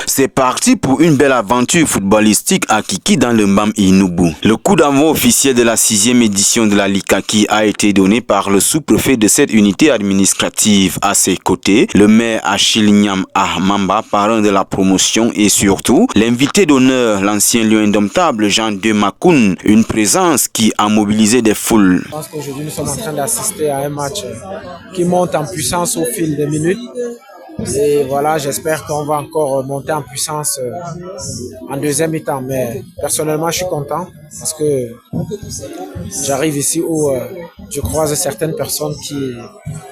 C'est parti pour une belle aventure footballistique à Kiki dans le Mbam Inubu. Le coup d'envoi officiel de la 6e édition de la Likaki a été donné par le sous-préfet de cette unité administrative. À ses côtés, le maire Achille Nyam Ahmamba, parrain de la promotion, et surtout l'invité d'honneur, l'ancien lion indomptable Jean de Makoun, une présence qui a mobilisé des foules. Je pense qu'aujourd'hui nous sommes en train d'assister à un match qui monte en puissance au fil des minutes. Et voilà, j'espère qu'on va encore monter en puissance en deuxième mi-temps. Mais personnellement, je suis content parce que j'arrive ici où je croise certaines personnes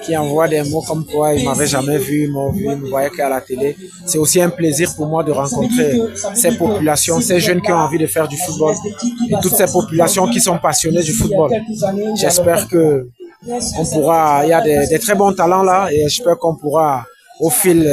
qui envoient des mots comme quoi ils ne m'avaient jamais vu, ils me voyaient qu'à la télé. C'est aussi un plaisir pour moi de rencontrer ces populations, ces jeunes qui ont envie de faire du football et toutes ces populations qui sont passionnées du football. J'espère que on pourra, il y a des très bons talents là et j'espère qu'on pourra au fil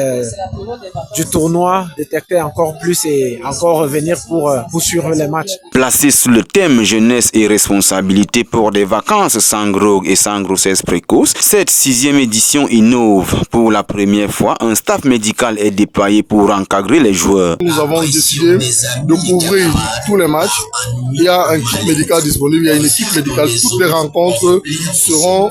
du tournoi, détecter encore plus et encore revenir pour poursuivre les matchs. Placé sous le thème jeunesse et responsabilité pour des vacances sans drogue et sans grossesse précoce, cette 6e édition innove. Pour la première fois, un staff médical est déployé pour encadrer les joueurs. Nous avons décidé de couvrir tous les matchs. Il y a un kit médical disponible, il y a une équipe médicale. Toutes les rencontres seront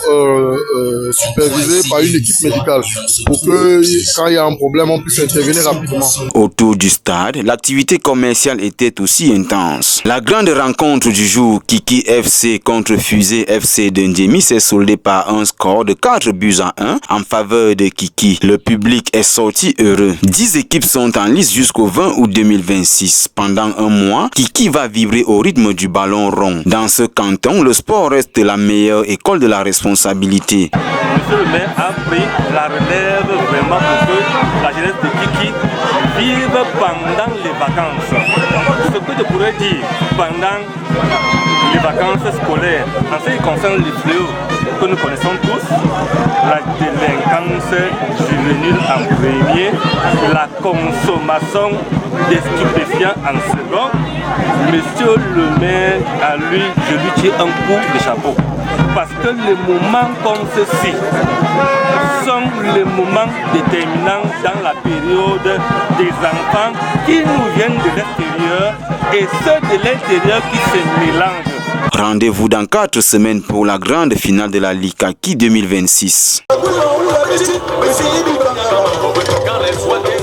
supervisées par une équipe médicale pour que quand il y a un problème, on puisse intervenir rapidement. Autour du stade, l'activité commerciale était aussi intense. La grande rencontre du jour, Kiki FC contre Fusée FC de Ndjemi, s'est soldée par un score de 4 buts à 1 en faveur de Kiki. Le public est sorti heureux. 10 équipes sont en lice jusqu'au 20 août 2026. Pendant un mois, Kiki va vibrer au rythme du ballon rond. Dans ce canton, le sport reste la meilleure école de la responsabilité. Monsieur le maire a pris la relève vraiment pour que la jeunesse de Kiki vive pendant les vacances. Ce que je pourrais dire pendant les vacances scolaires, en ce qui concerne les fléaux que nous connaissons tous, la délinquance juvénile en premier, la consommation des stupéfiants en second, monsieur le maire, à lui, je lui tire un coup de chapeau. Parce que les moments comme ceci sont les moments déterminants dans la période des enfants qui nous viennent de l'extérieur et ceux de l'intérieur qui se mélangent. Rendez-vous dans 4 semaines pour la grande finale de la Likaki 2026. Quand les fois des